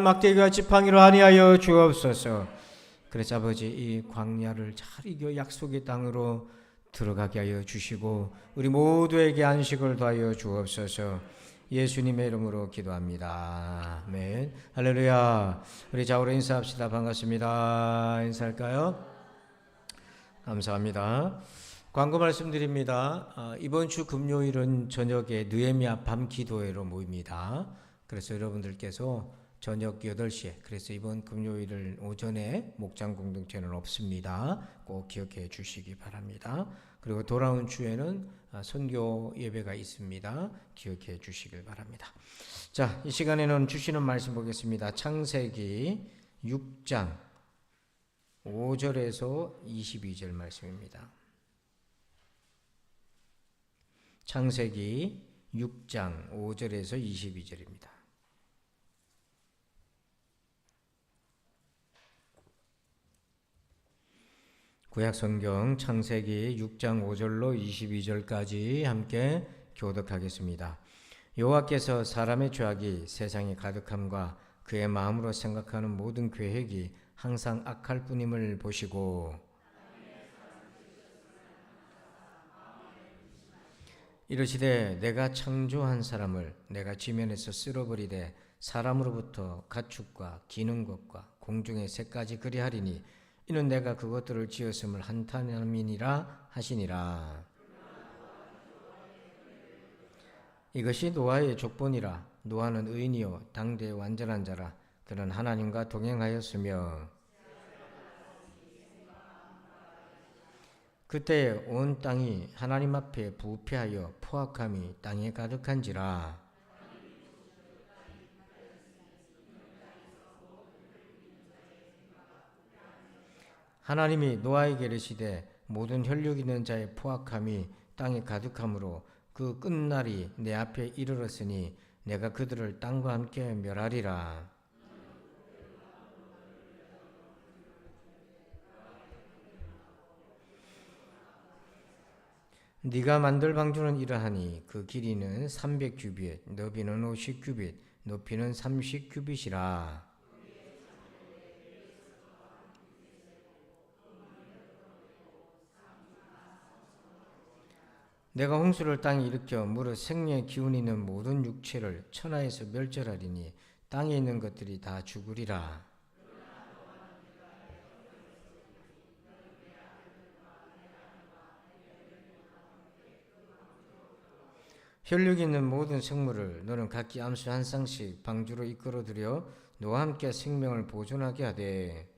막대기와 지팡이로 아니하여 주옵소서. 그래서 아버지 이 광야를 잘 이겨 약속의 땅으로 들어가게 하여 주시고 우리 모두에게 안식을 더하여 주옵소서. 예수님의 이름으로 기도합니다. 아멘. 할렐루야. 우리 좌우로 인사합시다. 반갑습니다. 인사할까요? 감사합니다. 광고 말씀드립니다. 이번 주 금요일은 저녁에 느헤미야 밤 기도회로 모입니다. 그래서 여러분들께서 저녁 8시에, 그래서 이번 금요일을 오전에 목장 공동체는 없습니다. 꼭 기억해 주시기 바랍니다. 그리고 돌아온 주에는 선교 예배가 있습니다. 기억해 주시길 바랍니다. 자, 이 시간에는 주시는 말씀 보겠습니다. 창세기 6장 5절에서 22절 말씀입니다. 창세기 6장 5절에서 22절입니다. 구약성경 창세기 6장 5절로 22절까지 함께 교독하겠습니다. 여호와께서 사람의 죄악이 세상에 가득함과 그의 마음으로 생각하는 모든 계획이 항상 악할 뿐임을 보시고 이르시되 내가 창조한 사람을 내가 지면에서 쓸어버리되 사람으로부터 가축과 기는 것과 공중의 새까지 그리하리니 이는 내가 그것들을 지었음을 한탄함이니라 하시니라. 이것이 노아의 족본이라. 노아는 의인이요 당대의 완전한 자라. 그는 하나님과 동행하였으며 그때 온 땅이 하나님 앞에 부패하여 포악함이 땅에 가득한지라. 하나님이 노아에게 이르시되 모든 혈육 있는 자의 포악함이 땅에 가득함으로 그 끝날이 내 앞에 이르렀으니 내가 그들을 땅과 함께 멸하리라. 네가 만들 방주는 이러하니 그 길이는 300규빗, 너비는 50규빗, 높이는 30규빗이라. 내가 홍수를 땅에 일으켜 물어 생명의 기운 있는 모든 육체를 천하에서 멸절하리니 땅에 있는 것들이 다 죽으리라. 혈육 있는 모든 생물을 너는 각기 암수 한 쌍씩 방주로 이끌어들여 너와 함께 생명을 보존하게 하되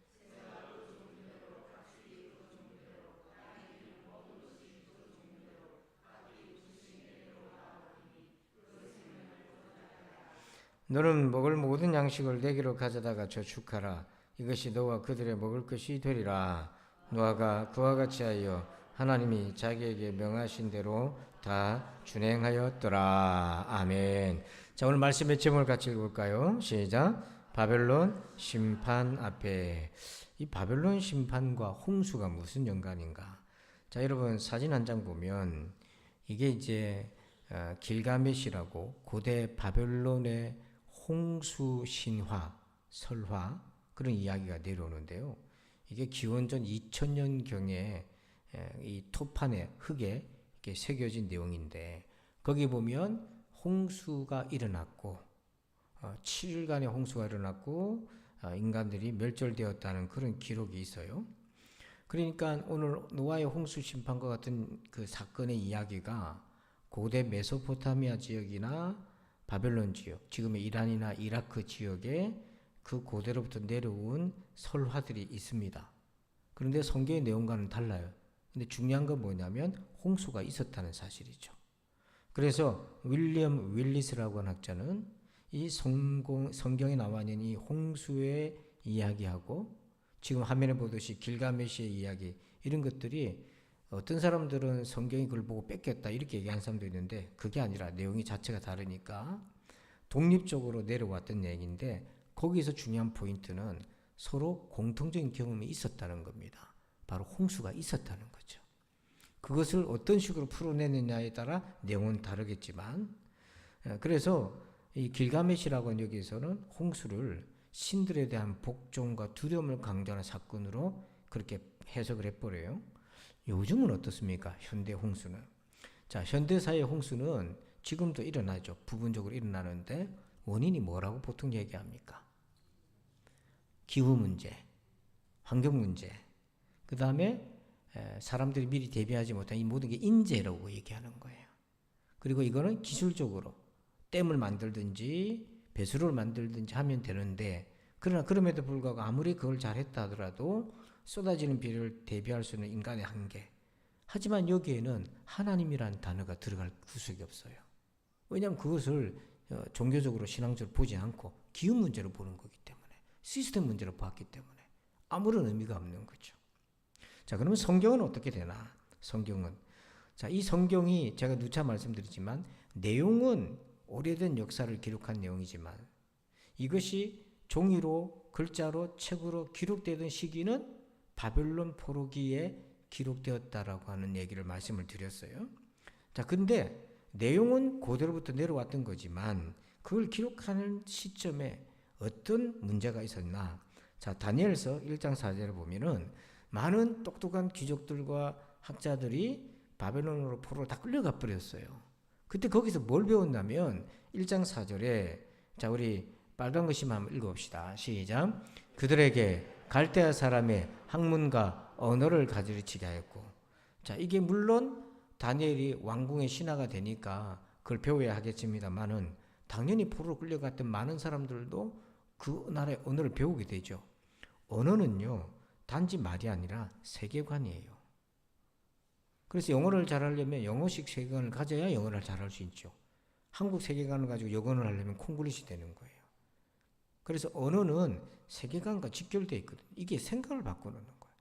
너는 먹을 모든 양식을 내게로 가져다가 저축하라. 이것이 너와 그들의 먹을 것이 되리라. 노아가 그와 같이 하여 하나님이 자기에게 명하신 대로 다 준행하였더라. 아멘. 자, 오늘 말씀의 제목을 같이 읽을까요? 시작. 바벨론 심판 앞에. 이 바벨론 심판과 홍수가 무슨 연관인가? 자, 여러분 사진 한 장 보면 이게 이제 길가메시라고 고대 바벨론의 홍수 신화, 설화 그런 이야기가 내려오는데요. 이게 기원전 2000년경에 이 토판에 흙에 이렇게 새겨진 내용인데 거기 보면 홍수가 일어났고 7일간의 홍수가 일어났고 인간들이 멸절되었다는 그런 기록이 있어요. 그러니까 오늘 노아의 홍수 심판과 같은 그 사건의 이야기가 고대 메소포타미아 지역이나 바벨론 지역, 지금의 이란이나 이라크 지역에 그 고대로부터 내려온 설화들이 있습니다. 그런데 성경의 내용과는 달라요. 근데 중요한 건 뭐냐면 홍수가 있었다는 사실이죠. 그래서 윌리엄 윌리스라고 하는 학자는 이 성경에 나와 있는 이 홍수의 이야기하고 지금 화면에 보듯이 길가메시의 이야기 이런 것들이 어떤 사람들은 성경이 그걸 보고 뺏겼다 이렇게 얘기하는 사람도 있는데 그게 아니라 내용이 자체가 다르니까 독립적으로 내려왔던 얘기인데 거기서 중요한 포인트는 서로 공통적인 경험이 있었다는 겁니다. 바로 홍수가 있었다는 거죠. 그것을 어떤 식으로 풀어내느냐에 따라 내용은 다르겠지만 그래서 이 길가메시라고 하는 여기서는 홍수를 신들에 대한 복종과 두려움을 강조하는 사건으로 그렇게 해석을 해버려요. 요즘은 어떻습니까? 현대 홍수는. 자, 현대사회 홍수는 지금도 일어나죠. 부분적으로 일어나는데 원인이 뭐라고 보통 얘기합니까? 기후 문제, 환경 문제, 그 다음에 사람들이 미리 대비하지 못한 이 모든 게 인재라고 얘기하는 거예요. 그리고 이거는 기술적으로 댐을 만들든지 배수로를 만들든지 하면 되는데, 그러나 그럼에도 불구하고 아무리 그걸 잘했다 하더라도 쏟아지는 비를 대비할 수 있는 인간의 한계. 하지만 여기에는 하나님이라는 단어가 들어갈 구석이 없어요. 왜냐하면 그것을 종교적으로 신앙적으로 보지 않고 기후 문제로 보는 거기 때문에, 시스템 문제로 봤기 때문에 아무런 의미가 없는 거죠. 자, 그러면 성경은 어떻게 되나? 성경은, 자, 이 성경이 제가 누차 말씀드리지만 내용은 오래된 역사를 기록한 내용이지만 이것이 종이로 글자로 책으로 기록되던 시기는 바벨론 포로기에 기록되었다라고 하는 얘기를 말씀을 드렸어요. 자, 근데 내용은 고대로부터 내려왔던 거지만 그걸 기록하는 시점에 어떤 문제가 있었나? 자, 다니엘서 1장 4절을 보면은 많은 똑똑한 귀족들과 학자들이 바벨론으로 포로로 다 끌려가 버렸어요. 그때 거기서 뭘 배웠냐면 1장 4절에, 자, 우리 빨간 글씨만 한번 읽어봅시다. 시작. 그들에게 갈대아 사람의 학문과 언어를 가르치게 하였고. 자, 이게 물론 다니엘이 왕궁의 신하가 되니까 그걸 배워야 하겠습니다만은 당연히 포로로 끌려갔던 많은 사람들도 그 나라의 언어를 배우게 되죠. 언어는요, 단지 말이 아니라 세계관이에요. 그래서 영어를 잘하려면 영어식 세계관을 가져야 영어를 잘할 수 있죠. 한국 세계관을 가지고 영어를 하려면 콩글리시 되는 거예요. 그래서 언어는 세계관과 직결되어 있거든요. 이게 생각을 바꾸는 거예요.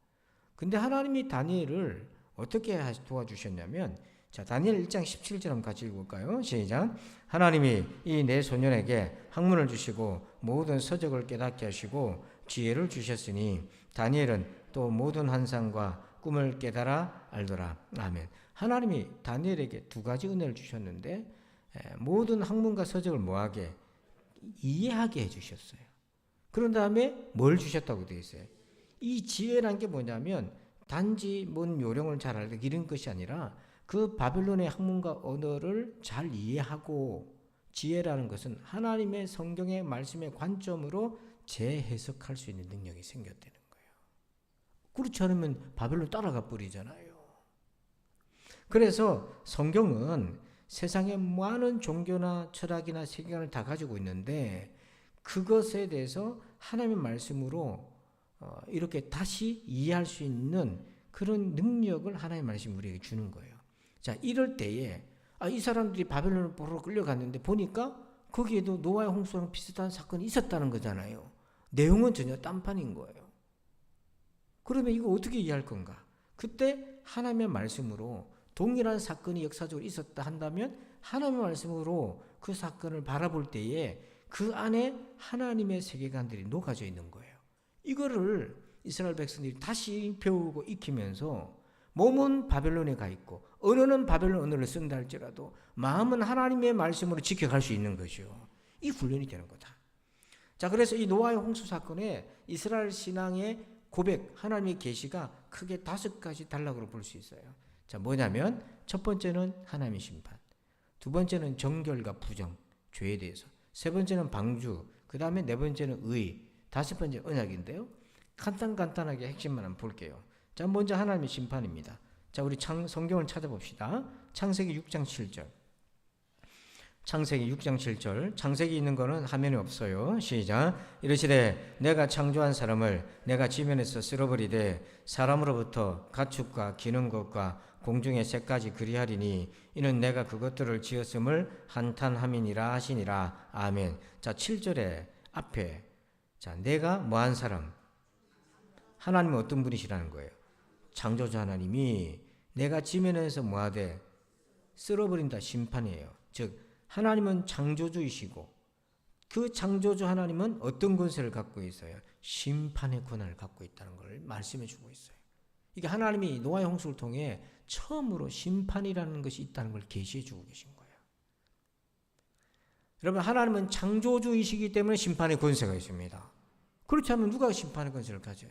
근데 하나님이 다니엘을 어떻게 도와주셨냐면, 자, 다니엘 1장 17절 한번 같이 읽을까요? 시작. 하나님이 이 내 소년에게 학문을 주시고 모든 서적을 깨닫게 하시고 지혜를 주셨으니 다니엘은 또 모든 환상과 꿈을 깨달아 알더라. 아멘. 하나님이 다니엘에게 두 가지 은혜를 주셨는데 모든 학문과 서적을 뭐하게? 이해하게 해주셨어요. 그런 다음에 뭘 주셨다고 되어 있어요? 이 지혜란 게 뭐냐면 단지 뭔 요령을 잘 알고 이런 것이 아니라 그 바벨론의 학문과 언어를 잘 이해하고, 지혜라는 것은 하나님의 성경의 말씀의 관점으로 재해석할 수 있는 능력이 생겼다는 거예요. 그렇지 않으면 바벨론 따라가 버리잖아요. 그래서 성경은 세상에 많은 종교나 철학이나 세계관을 다 가지고 있는데 그것에 대해서 하나님의 말씀으로 이렇게 다시 이해할 수 있는 그런 능력을 하나님의 말씀이 우리에게 주는 거예요. 자, 이럴 때에 이 사람들이 바벨론을 보러 끌려갔는데 보니까 거기에도 노아의 홍수랑 비슷한 사건이 있었다는 거잖아요. 내용은 전혀 딴판인 거예요. 그러면 이거 어떻게 이해할 건가? 그때 하나님의 말씀으로 동일한 사건이 역사적으로 있었다 한다면 하나님의 말씀으로 그 사건을 바라볼 때에 그 안에 하나님의 세계관들이 녹아져 있는 거예요. 이거를 이스라엘 백성들이 다시 배우고 익히면서 몸은 바벨론에 가 있고 언어는 바벨론 언어를 쓴다 할지라도 마음은 하나님의 말씀으로 지켜갈 수 있는 거죠. 이 훈련이 되는 거다. 자, 그래서 이 노아의 홍수 사건에 이스라엘 신앙의 고백, 하나님의 계시가 크게 5가지 단락으로 볼 수 있어요. 자, 뭐냐면 첫 번째는 하나님의 심판, 두 번째는 정결과 부정, 죄에 대해서, 세 번째는 방주, 그 다음에 네 번째는 의, 다섯 번째 언약인데요. 간단하게 핵심만 한번 볼게요. 자, 먼저 하나님의 심판입니다. 자, 우리 성경을 찾아봅시다. 창세기 6장 7절. 창세기 6장 7절. 창세기 있는 거는 화면에 없어요. 시작. 이르시되 내가 창조한 사람을 내가 지면에서 쓸어버리되 사람으로부터 가축과 기는 것과 공중의 새까지 그리하리니 이는 내가 그것들을 지었음을 한탄함이니라 하시니라. 아멘. 자, 7절에 앞에, 자, 내가 뭐한 사람? 하나님은 어떤 분이시라는 거예요? 창조자 하나님이 내가 지면에서 뭐하되 쓸어버린다, 심판이에요. 즉 하나님은 창조주이시고 그 창조주 하나님은 어떤 권세를 갖고 있어요? 심판의 권한을 갖고 있다는 걸 말씀해 주고 있어요. 이게 하나님이 노아의 홍수를 통해 처음으로 심판이라는 것이 있다는 걸 계시해 주고 계신 거예요. 여러분, 하나님은 창조주이시기 때문에 심판의 권세가 있습니다. 그렇지 않으면 누가 심판의 권세를 가져요?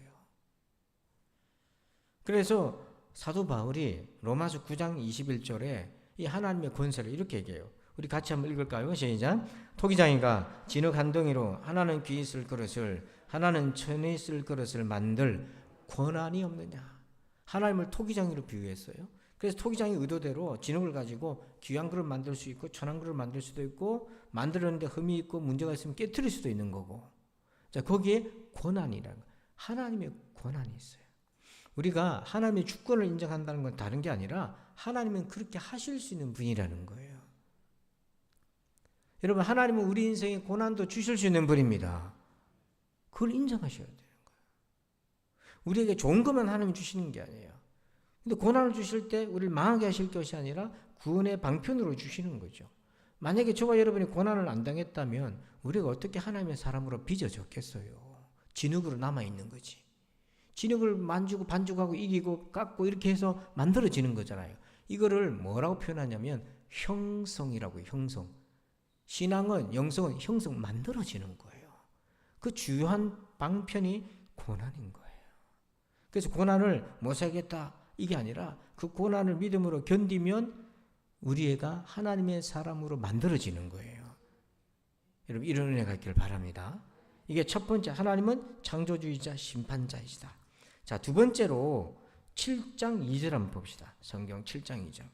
그래서 사도 바울이 로마서 9장 21절에 이 하나님의 권세를 이렇게 얘기해요. 우리 같이 한번 읽을까요? 시작. 토기장이가 진흙 한 덩이로 하나는 귀 있을 그릇을 하나는 천에 있을 그릇을 만들 권한이 없느냐. 하나님을 토기장이로 비유했어요. 그래서 토기장이 의도대로 진흙을 가지고 귀한 그릇 만들 수 있고 천한 그릇 만들 수도 있고 만들었는데 흠이 있고 문제가 있으면 깨트릴 수도 있는 거고. 자, 거기에 권한이라는 거예요. 하나님의 권한이 있어요. 우리가 하나님의 주권을 인정한다는 건 다른 게 아니라 하나님은 그렇게 하실 수 있는 분이라는 거예요. 여러분, 하나님은 우리 인생에 고난도 주실 수 있는 분입니다. 그걸 인정하셔야 되는 거예요. 우리에게 좋은 것만 하나님이 주시는 게 아니에요. 근데 고난을 주실 때 우리를 망하게 하실 것이 아니라 구원의 방편으로 주시는 거죠. 만약에 저와 여러분이 고난을 안 당했다면 우리가 어떻게 하나님의 사람으로 빚어졌겠어요? 진흙으로 남아있는 거지. 진흙을 만지고 반죽하고 이기고 깎고 이렇게 해서 만들어지는 거잖아요. 이거를 뭐라고 표현하냐면 형성이라고요. 형성. 신앙은, 영성은 형성 만들어지는 거예요. 그 주요한 방편이 고난인 거예요. 그래서 고난을 못 살겠다 이게 아니라 그 고난을 믿음으로 견디면 우리가 하나님의 사람으로 만들어지는 거예요. 여러분, 이런 은혜가 있기를 바랍니다. 이게 첫 번째, 하나님은 창조주의자 심판자이시다. 자, 두 번째로 7장 2절 한번 봅시다. 성경 7장 2절.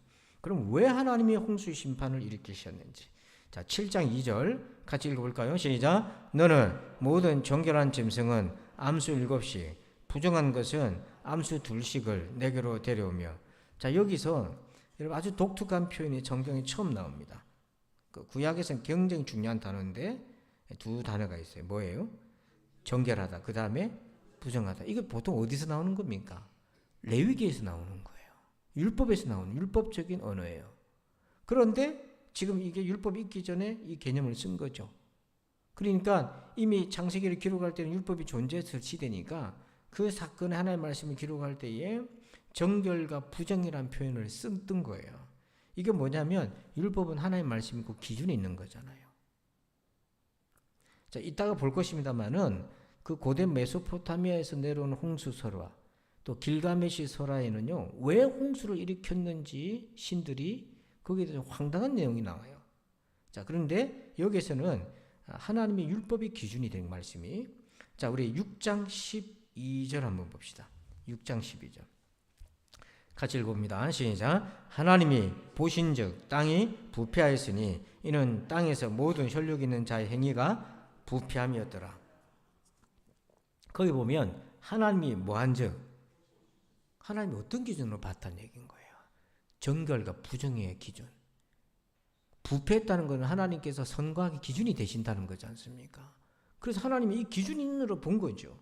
그럼 왜 하나님이 홍수의 심판을 일으키셨는지. 자, 7장 2절 같이 읽어볼까요? 시작. 너는 모든 정결한 짐승은 암수 7씩, 부정한 것은 암수 2씩을 내게로 데려오며. 자, 여기서 여러분 아주 독특한 표현이 성경에 처음 나옵니다. 그 구약에서는 굉장히 중요한 단어인데 두 단어가 있어요. 뭐예요? 정결하다. 그 다음에 부정하다. 이게 보통 어디서 나오는 겁니까? 레위기에서 나오는 거예요. 율법에서 나오는 율법적인 언어예요. 그런데 지금 이게 율법이 있기 전에 이 개념을 쓴 거죠. 그러니까 이미 창세기를 기록할 때는 율법이 존재했을 시대니까 그 사건의 하나님의 말씀을 기록할 때에 정결과 부정이라는 표현을 쓴 거예요. 이게 뭐냐면 율법은 하나님의 말씀이고 기준이 있는 거잖아요. 자, 이따가 볼 것입니다만은 그 고대 메소포타미아에서 내려온 홍수 설화, 또 길가메시 설화에는요, 왜 홍수를 일으켰는지 신들이 거기에 대해서 황당한 내용이 나와요. 자, 그런데 여기에서는 하나님의 율법이 기준이 된 말씀이. 자, 우리 6장 12절 한번 봅시다. 6장 12절. 같이 읽어봅니다. 시작. 하나님이 보신즉 땅이 부패하였으니 이는 땅에서 모든 혈육 있는 자의 행위가 부패함이었더라. 거기 보면 하나님이 뭐한즉, 하나님이 어떤 기준으로 봤다는 얘기인 거예요. 정결과 부정의 기준. 부패했다는 것은 하나님께서 선과 악의 기준이 되신다는 거지 않습니까? 그래서 하나님이 이 기준으로 본 거죠.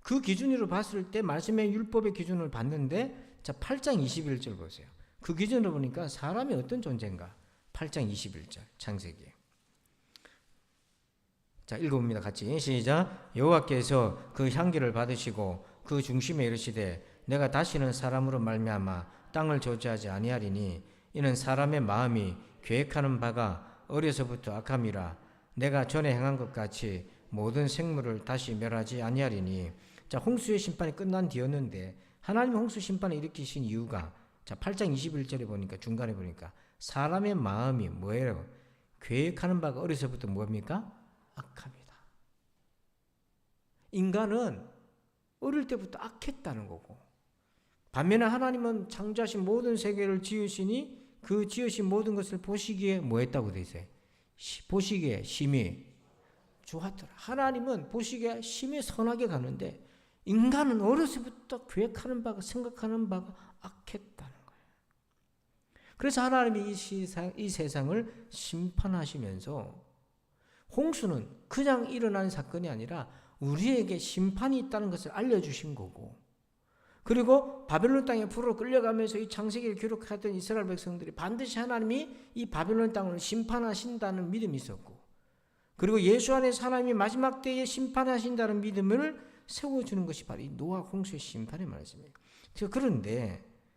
그 기준으로 봤을 때 말씀의 율법의 기준을 봤는데, 자, 8장 21절 보세요. 그 기준으로 보니까 사람이 어떤 존재인가? 8장 21절 창세기. 자, 읽어봅니다. 같이 시작. 여호와께서 그 향기를 받으시고 그 중심에 이르시되 내가 다시는 사람으로 말미암아 땅을 저주하지 아니하리니 이는 사람의 마음이 계획하는 바가 어려서부터 악함이라. 내가 전에 행한 것 같이 모든 생물을 다시 멸하지 아니하리니. 자, 홍수의 심판이 끝난 뒤였는데 하나님이 홍수 심판을 일으키신 이유가, 자, 8장 21절에 보니까, 중간에 보니까 사람의 마음이 뭐예요? 계획하는 바가 어려서부터 뭡니까? 악합니다. 인간은 어릴 때부터 악했다는 거고, 반면에 하나님은 창조하신 모든 세계를 지으시니 그 지으신 모든 것을 보시기에 뭐 했다고 되어 있어요? 보시기에 심히 좋았더라. 하나님은 보시기에 심히 선하게 가는데 인간은 어려서부터 계획하는 바가, 생각하는 바가 악했다는 거예요. 그래서 하나님이 이 세상을 심판하시면서 홍수는 그냥 일어나는 사건이 아니라 우리에게 심판이 있다는 것을 알려주신 거고, 그리고 바벨론 땅에 불로 끌려가면서 이 창세기를 기록하던 이스라엘 백성들이 반드시 하나님이 이 바벨론 땅을 심판하신다는 믿음이 있었고, 그리고 예수 안에서 하나님이 마지막 때에 심판하신다는 믿음을 세워주는 것이 바로 이 노아 홍수의 심판의 말씀이에요.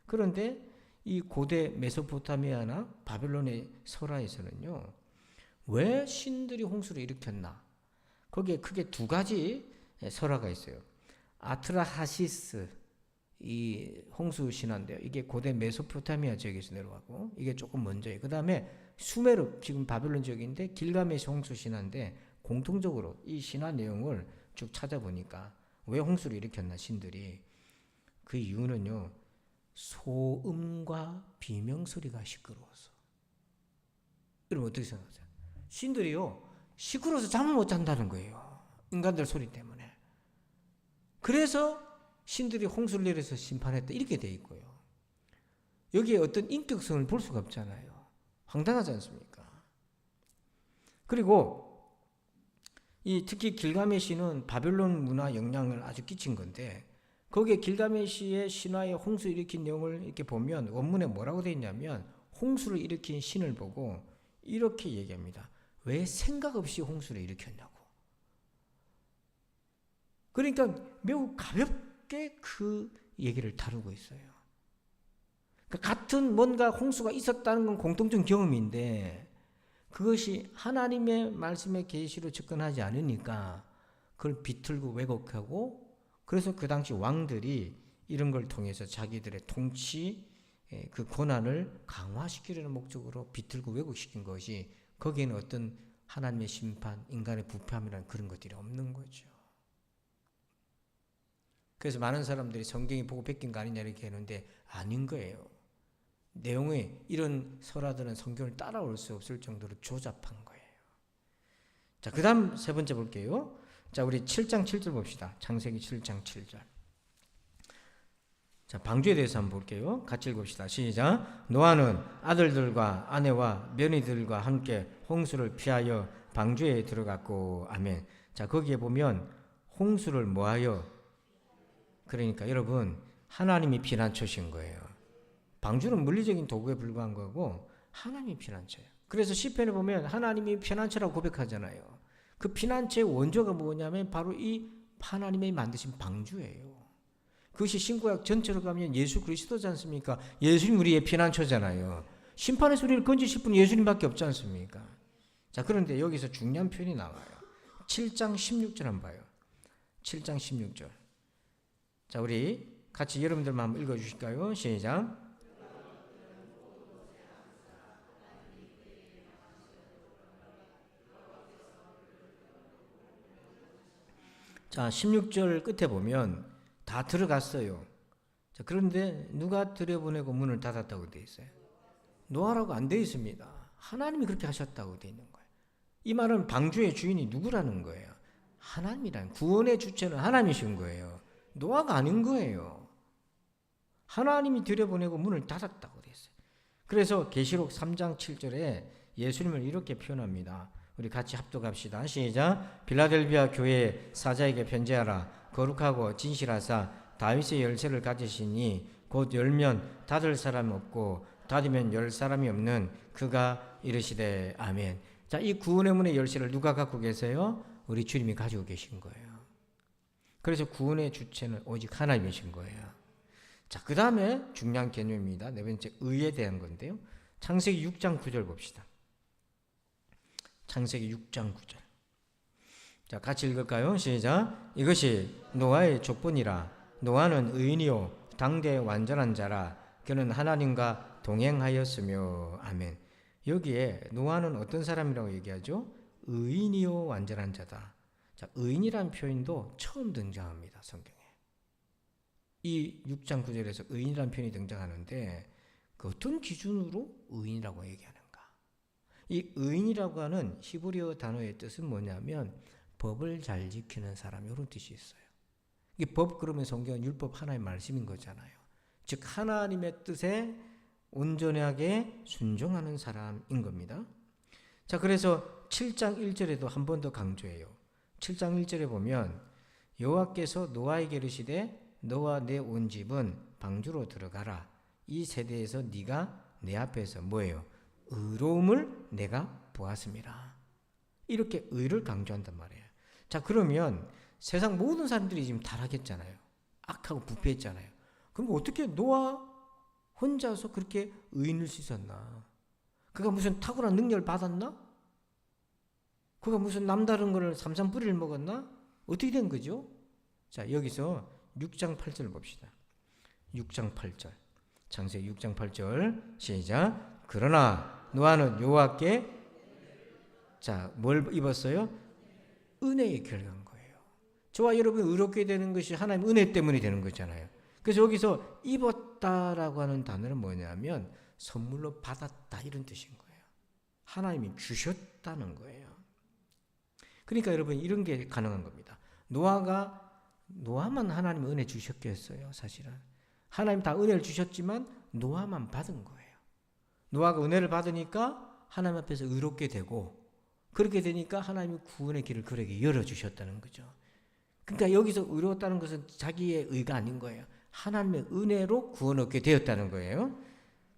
그런데 이 고대 메소포타미아나 바벨론의 설화에서는요, 왜 신들이 홍수를 일으켰나? 거기에 크게 두 가지 설화가 있어요. 아트라하시스 이 홍수 신화인데요. 이게 고대 메소포타미아 지역에서 내려가고 이게 조금 먼저예요. 그 다음에 수메르 지금 바벨론 지역인데 길가메시 홍수 신화인데 공통적으로 이 신화 내용을 쭉 찾아보니까 왜 홍수를 일으켰나 신들이 그 이유는요. 소음과 비명소리가 시끄러워서. 여러분 어떻게 생각하세요? 신들이요 시끄러워서 잠을 못 잔다는 거예요. 인간들 소리 때문에. 그래서 신들이 홍수를 내려서 심판했다 이렇게 돼 있고요. 여기에 어떤 인격성을 볼 수가 없잖아요. 황당하지 않습니까? 그리고 이 특히 길가메시는 바벨론 문화 영향을 아주 끼친 건데 거기에 길가메시의 신화의 홍수 일으킨 내용을 이렇게 보면 원문에 뭐라고 되어 있냐면 홍수를 일으킨 신을 보고 이렇게 얘기합니다. 왜 생각 없이 홍수를 일으켰냐고. 그러니까 매우 가볍게 그 얘기를 다루고 있어요. 그러니까 같은 뭔가 홍수가 있었다는 건 공통적 경험인데 그것이 하나님의 말씀의 계시로 접근하지 않으니까 그걸 비틀고 왜곡하고 그래서 그 당시 왕들이 이런 걸 통해서 자기들의 통치 그 권한을 강화시키려는 목적으로 비틀고 왜곡시킨 것이 거기에는 어떤 하나님의 심판, 인간의 부패함이라는 그런 것들이 없는 거죠. 그래서 많은 사람들이 성경이 보고 베낀 거 아니냐 이렇게 하는데 아닌 거예요. 내용에 이런 설화들은 성경을 따라올 수 없을 정도로 조잡한 거예요. 자, 그 다음 세 번째 볼게요. 자, 우리 7장 7절 봅시다. 창세기 7장 7절. 자, 방주에 대해서 한번 볼게요. 같이 읽읍시다. 시작. 노아는 아들들과 아내와 며느리들과 함께 홍수를 피하여 방주에 들어갔고. 아멘. 자, 거기에 보면 홍수를 뭐하여? 그러니까 여러분 하나님이 피난처신 거예요. 방주는 물리적인 도구에 불과한 거고 하나님이 피난처예요. 그래서 시편에 보면 하나님이 피난처라고 고백하잖아요. 그 피난처의 원조가 뭐냐면 바로 이 하나님이 만드신 방주예요. 그것이 신구약 전체로 가면 예수 그리스도지 않습니까? 예수님 우리의 피난처잖아요. 심판의 소리를 건지실 분은 예수님밖에 없지 않습니까? 자, 그런데 여기서 중요한 표현이 나와요. 7장 16절 한번 봐요. 7장 16절. 자, 우리 같이 여러분들만 한번 읽어주실까요? 시작. 자, 16절 끝에 보면 다 들어갔어요. 자, 그런데 누가 들여보내고 문을 닫았다고 되어 있어요? 노아라고 안 되어 있습니다. 하나님이 그렇게 하셨다고 되어 있는 거예요. 이 말은 방주의 주인이 누구라는 거예요? 하나님이라는, 구원의 주체는 하나님이신 거예요. 노아가 아닌 거예요. 하나님이 들여보내고 문을 닫았다고 되어 있어요. 그래서 계시록 3장 7절에 예수님을 이렇게 표현합니다. 우리 같이 합독합시다. 시작. 빌라델비아 교회 사자에게 편지하라. 거룩하고 진실하사 다윗의 열쇠를 가지시니 곧 열면 닫을 사람이 없고 닫으면 열 사람이 없는 그가 이르시되 아멘. 자, 이 구원의 문의 열쇠를 누가 갖고 계세요? 우리 주님이 가지고 계신 거예요. 그래서 구원의 주체는 오직 하나님이신 거예요. 자, 그 다음에 중요한 개념입니다. 네 번째 의에 대한 건데요. 창세기 6장 9절 봅시다. 창세기 6장 9절. 자, 같이 읽을까요? 시작. 이것이 노아의 족본이라. 노아는 의인이요 당대 완전한 자라. 그는 하나님과 동행하였으며. 아멘. 여기에 노아는 어떤 사람이라고 얘기하죠? 의인이요 완전한 자다. 자, 의인이라는 표현도 처음 등장합니다. 성경에. 이 6장 9절에서 의인이라는 표현이 등장하는데 그 어떤 기준으로 의인이라고 얘기하는가? 이 의인이라고 하는 히브리어 단어의 뜻은 뭐냐면 법을 잘 지키는 사람, 이런 뜻이 있어요. 이 법 그러면 성경은 율법 하나의 말씀인 거잖아요. 즉 하나님의 뜻에 온전하게 순종하는 사람인 겁니다. 자, 그래서 7장 1절에도 한 번 더 강조해요. 7장 1절에 보면 여호와께서 노아에게 이르시되 너와 내 온 집은 방주로 들어가라. 이 세대에서 네가 내 앞에서 뭐예요? 의로움을 내가 보았습니다. 이렇게 의를 강조한단 말이에요. 자, 그러면 세상 모든 사람들이 지금 타락했잖아요. 악하고 부패했잖아요. 그럼 어떻게 노아 혼자서 그렇게 의인일 수 있었나? 그가 무슨 탁월한 능력을 받았나? 그가 무슨 남다른 거를 삼삼뿌리를 먹었나? 어떻게 된 거죠? 자, 여기서 6장 8절 봅시다. 6장 8절. 창세기 6장 8절 시작. 그러나 노아는 여호와께 자, 뭘 입었어요? 은혜의 결과인 거예요. 저와 여러분이 의롭게 되는 것이 하나님 은혜 때문에 되는 거잖아요. 그래서 여기서 입었다라고 하는 단어는 뭐냐면 선물로 받았다 이런 뜻인 거예요. 하나님이 주셨다는 거예요. 그러니까 여러분 이런 게 가능한 겁니다. 노아만 하나님 은혜 주셨겠어요. 사실은 하나님 다 은혜를 주셨지만 노아만 받은 거예요. 노아가 은혜를 받으니까 하나님 앞에서 의롭게 되고 그렇게 되니까 하나님이 구원의 길을 그에게 열어주셨다는 거죠. 그러니까 여기서 의로웠다는 것은 자기의 의가 아닌 거예요. 하나님의 은혜로 구원 얻게 되었다는 거예요.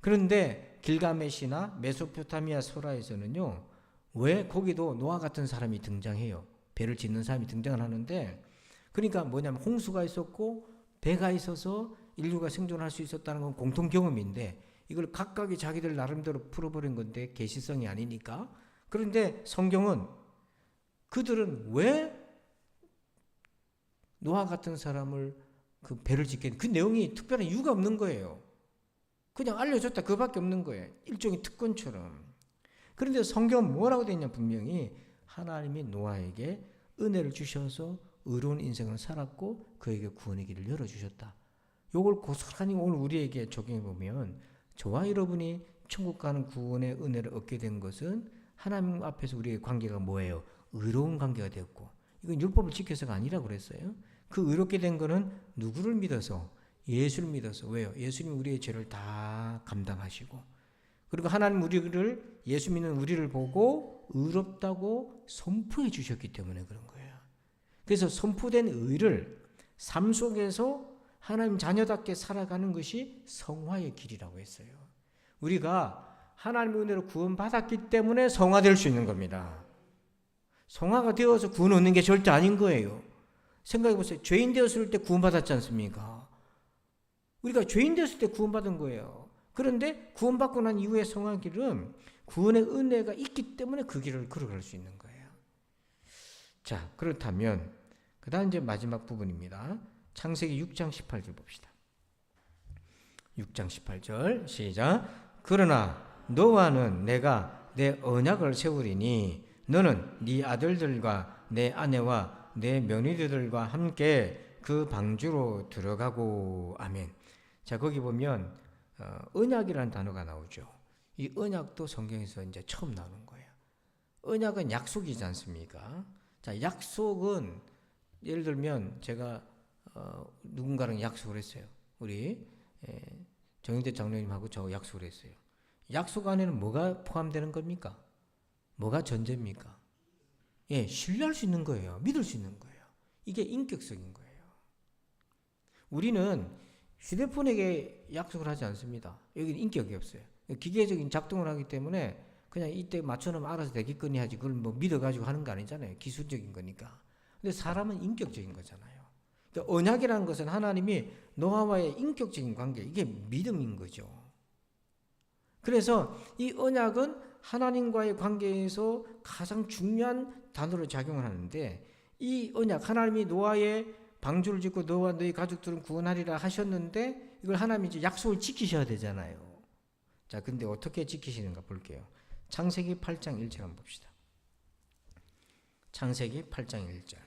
그런데 길가메시나 메소포타미아 소라에서는요. 왜 거기도 노아 같은 사람이 등장해요. 배를 짓는 사람이 등장을 하는데 그러니까 뭐냐면 홍수가 있었고 배가 있어서 인류가 생존할 수 있었다는 건 공통 경험인데 이걸 각각이 자기들 나름대로 풀어버린 건데 계시성이 아니니까. 그런데 성경은 그들은 왜 노아 같은 사람을 그 배를 짓게 그 내용이 특별한 이유가 없는 거예요. 그냥 알려줬다 그밖에 없는 거예요. 일종의 특권처럼. 그런데 성경은 뭐라고 되어 있냐 분명히 하나님이 노아에게 은혜를 주셔서 의로운 인생을 살았고 그에게 구원의 길을 열어주셨다. 이걸 고스란히 오늘 우리에게 적용해 보면 저와 여러분이 천국 가는 구원의 은혜를 얻게 된 것은 하나님 앞에서 우리의 관계가 뭐예요? 의로운 관계가 되었고 이건 율법을 지켜서가 아니라고 그랬어요. 그 의롭게 된 거는 누구를 믿어서? 예수를 믿어서. 왜요? 예수님이 우리의 죄를 다 감당하시고 그리고 하나님 우리를 예수 믿는 우리를 보고 의롭다고 선포해 주셨기 때문에 그런 거예요. 그래서 선포된 의를 삶 속에서 하나님 자녀답게 살아가는 것이 성화의 길이라고 했어요. 우리가 하나님의 은혜로 구원받았기 때문에 성화될 수 있는 겁니다. 성화가 되어서 구원 얻는 게 절대 아닌 거예요. 생각해 보세요. 죄인 되었을 때 구원받았지 않습니까? 우리가 죄인 되었을 때 구원받은 거예요. 그런데 구원받고 난 이후의 성화 길은 구원의 은혜가 있기 때문에 그 길을 걸어갈 수 있는 거예요. 자, 그렇다면 그 다음 이제 마지막 부분입니다. 창세기 6장 18절 봅시다. 6장 18절 시작. 그러나 너와는 내가 내 언약을 세우리니 너는 네 아들들과 내 아내와 내 며느리들과 함께 그 방주로 들어가고 아멘. 자, 거기 보면 언약이라는 단어가 나오죠. 이 언약도 성경에서 이제 처음 나오는 거예요. 언약은 약속이지 않습니까? 자, 약속은 예를 들면 제가 누군가랑 약속을 했어요. 우리 정영대 장로님하고 저 약속을 했어요. 약속 안에는 뭐가 포함되는 겁니까? 뭐가 전제입니까? 예, 신뢰할 수 있는 거예요. 믿을 수 있는 거예요. 이게 인격적인 거예요. 우리는 휴대폰에게 약속을 하지 않습니다. 여기는 인격이 없어요. 기계적인 작동을 하기 때문에 그냥 이때 맞춰놓으면 알아서 되겠거니 하지 그걸 뭐 믿어가지고 하는 거 아니잖아요. 기술적인 거니까. 근데 사람은 인격적인 거잖아요. 그러니까 언약이라는 것은 하나님이 노아와의 인격적인 관계, 이게 믿음인 거죠. 그래서 이 언약은 하나님과의 관계에서 가장 중요한 단어로 작용을 하는데 이 언약, 하나님이 노아의 방주를 짓고 너와 너희 가족들은 구원하리라 하셨는데 이걸 하나님이 이제 약속을 지키셔야 되잖아요. 자, 근데 어떻게 지키시는가 볼게요. 창세기 8장 1절 한번 봅시다. 창세기 8장 1절.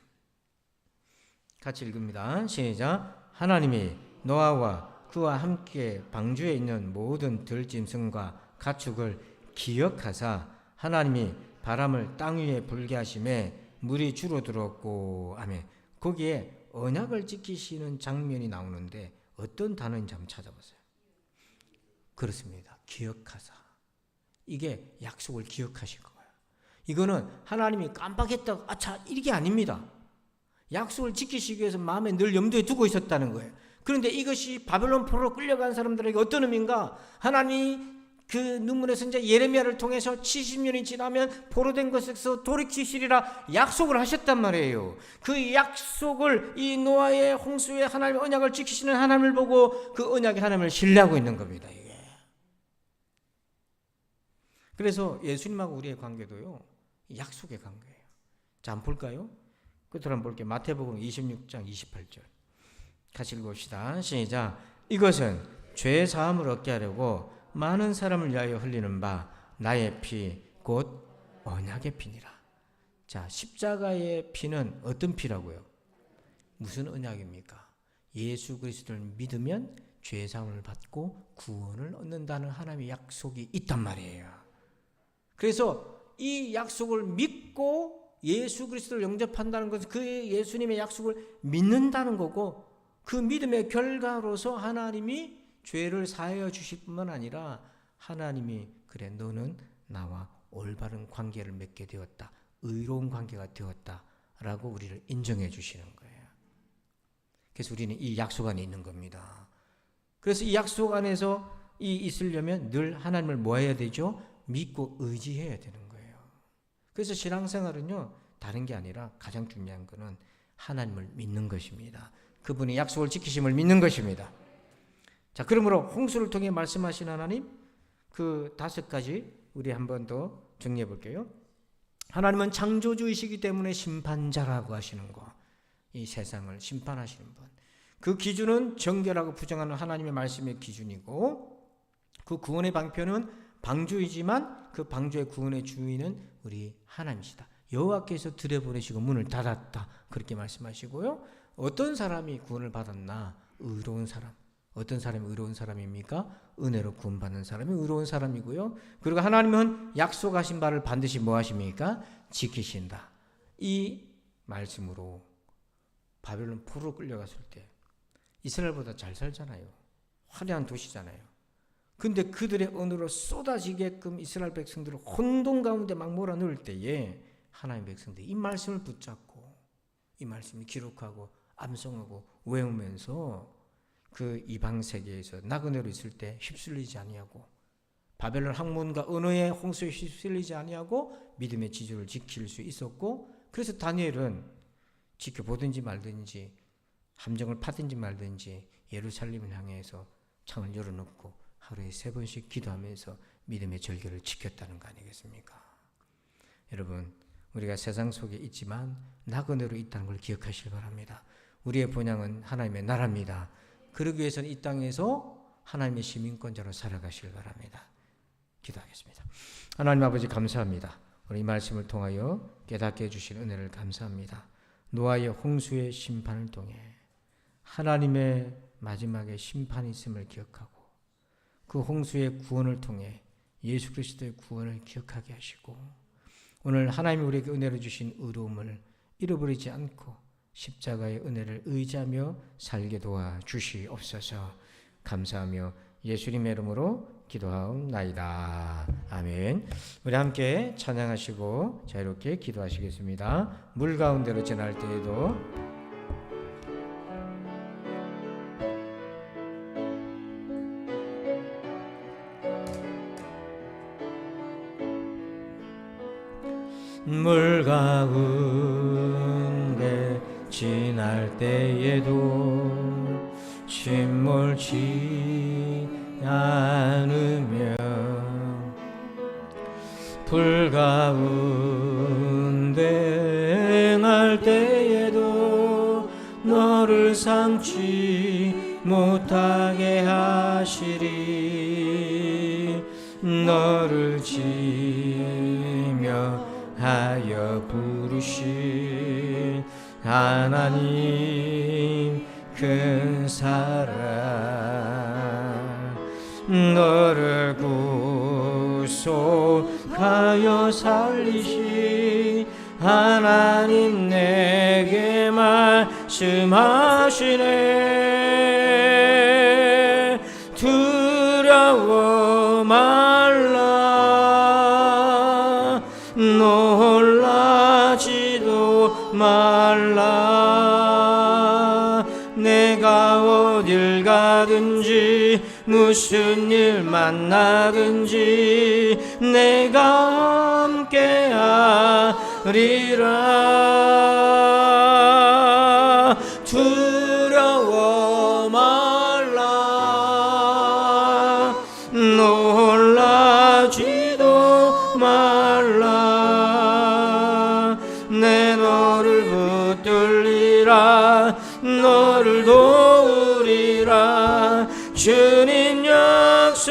같이 읽습니다. 시작. 하나님이 노아와 그와 함께 방주에 있는 모든 들짐승과 가축을 기억하사 하나님이 바람을 땅 위에 불게 하심에 물이 줄어들었고 아멘. 거기에 언약을 지키시는 장면이 나오는데 어떤 단어인지 한번 찾아보세요. 그렇습니다. 기억하사. 이게 약속을 기억하신 거예요. 이거는 하나님이 깜빡했다고 아차 이게 아닙니다. 약속을 지키시기 위해서 마음에 늘 염두에 두고 있었다는 거예요. 그런데 이것이 바벨론 포로로 끌려간 사람들에게 어떤 의미인가? 하나님이 그 눈물의 선지자 예레미야를 통해서 70년이 지나면 포로된 것에서 돌이키시리라 약속을 하셨단 말이에요. 그 약속을 이 노아의 홍수의 하나님의 언약을 지키시는 하나님을 보고 그 언약의 하나님을 신뢰하고 있는 겁니다. 이게. 그래서 예수님하고 우리의 관계도요. 약속의 관계예요. 자, 한번 볼까요? 끝으로 한번 볼게요. 마태복음 26장 28절. 같이 읽읍시다. 시작. 이것은 죄 사함을 얻게 하려고 많은 사람을 위하여 흘리는 바 나의 피 곧 언약의 피니라. 자, 십자가의 피는 어떤 피라고요? 무슨 언약입니까? 예수 그리스도를 믿으면 죄 사함을 받고 구원을 얻는다는 하나님의 약속이 있단 말이에요. 그래서 이 약속을 믿고 예수 그리스도를 영접한다는 것은 그 예수님의 약속을 믿는다는 거고, 그 믿음의 결과로서 하나님이 죄를 사하여 주실 뿐만 아니라 하나님이 그래 너는 나와 올바른 관계를 맺게 되었다, 의로운 관계가 되었다 라고 우리를 인정해 주시는 거예요. 그래서 우리는 이 약속 안에 있는 겁니다. 그래서 이 약속 안에서 있으려면 늘 하나님을 뭐 해야 되죠? 믿고 의지해야 되는 거예요. 그래서 신앙생활은요, 다른 게 아니라 가장 중요한 것은 하나님을 믿는 것입니다. 그분의 약속을 지키심을 믿는 것입니다. 자, 그러므로 홍수를 통해 말씀하신 하나님, 그 5가지 우리 한 번 더 정리해 볼게요. 하나님은 창조주이시기 때문에 심판자라고 하시는 거, 이 세상을 심판하시는 분. 그 기준은 정결하고 부정하는 하나님의 말씀의 기준이고, 그 구원의 방편은 방주이지만 그 방주의 구원의 주인은 우리 하나님이시다. 여호와께서 들여보내시고 문을 닫았다, 그렇게 말씀하시고요. 어떤 사람이 구원을 받았나? 의로운 사람. 어떤 사람이 의로운 사람입니까? 은혜로 구원받는 사람이 의로운 사람이고요. 그리고 하나님은 약속하신 바를 반드시 뭐 하십니까? 지키신다. 이 말씀으로 바벨론 포로로 끌려갔을 때 이스라엘보다 잘 살잖아요. 화려한 도시잖아요. 근데 그들의 언어로 쏟아지게끔 이스라엘 백성들을 혼돈 가운데 막 몰아넣을 때에 하나님의 백성들이 이 말씀을 붙잡고 이 말씀을 기록하고 암송하고 외우면서 그 이방 세계에서 나그네로 있을 때 휩쓸리지 아니하고, 바벨론 학문과 언어의 홍수에 휩쓸리지 아니하고 믿음의 지조를 지킬 수 있었고, 그래서 다니엘은 지켜보든지 말든지 함정을 파든지 말든지 예루살렘을 향해서 창을 열어놓고 하루에 3번씩 기도하면서 믿음의 절개를 지켰다는 거 아니겠습니까? 여러분, 우리가 세상 속에 있지만 나그네로 있다는 걸 기억하시기 바랍니다. 우리의 본향은 하나님의 나라입니다. 그러기 위해서는 이 땅에서 하나님의 시민권자로 살아가시길 바랍니다. 기도하겠습니다. 하나님 아버지, 감사합니다. 오늘 이 말씀을 통하여 깨닫게 해주신 은혜를 감사합니다. 노아의 홍수의 심판을 통해 하나님의 마지막에 심판이 있음을 기억하고, 그 홍수의 구원을 통해 예수 그리스도의 구원을 기억하게 하시고, 오늘 하나님이 우리에게 은혜를 주신 의로움을 잃어버리지 않고 십자가의 은혜를 의지하며 살게 도와 주시옵소서. 감사하며 예수님의 이름으로 기도하옵나이다. 아멘. 우리 함께 찬양하시고 자유롭게 기도하시겠습니다. 물 가운데로 지날 때에도 물 가운데 지날 때에도 침몰치 않으며, 불 가운데 행할 때에도 너를 삼지 못하게 하시리. 너를 지며 하여 부르신 하나님 큰 사랑, 너를 구속하여 살리신 하나님 내게 말씀하시네. 두려워 말라, 놀라지도 말라. 내가 어딜 가든지 무슨 일 만나든지 내가 함께하리라. 두려워 말라, 놀라지도 말라. 내 너를 붙들고 너를 도우리라. 주님 약속하셨네.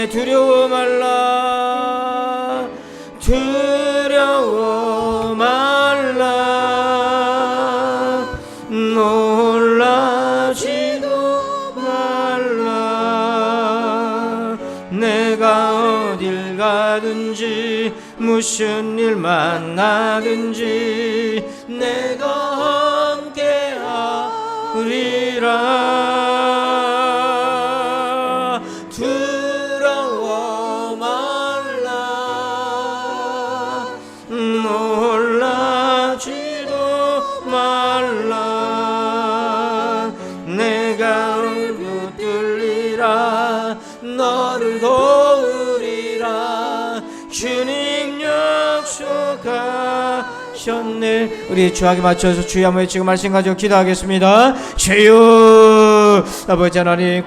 두려워 말라. 두려워 말라. 놀라지도 말라. 내가 어딜 가든지 무슨 일 만나든지 내가 함께하리라. 두려워 말라. 놀라지도 말라. 내가 붙들리라. 너를 도우리라. 주님 약속하셨네. 우리 주하게 맞춰서 주여 한번 외치고 말씀 가지고 기도하겠습니다. 주여 아버지 하나님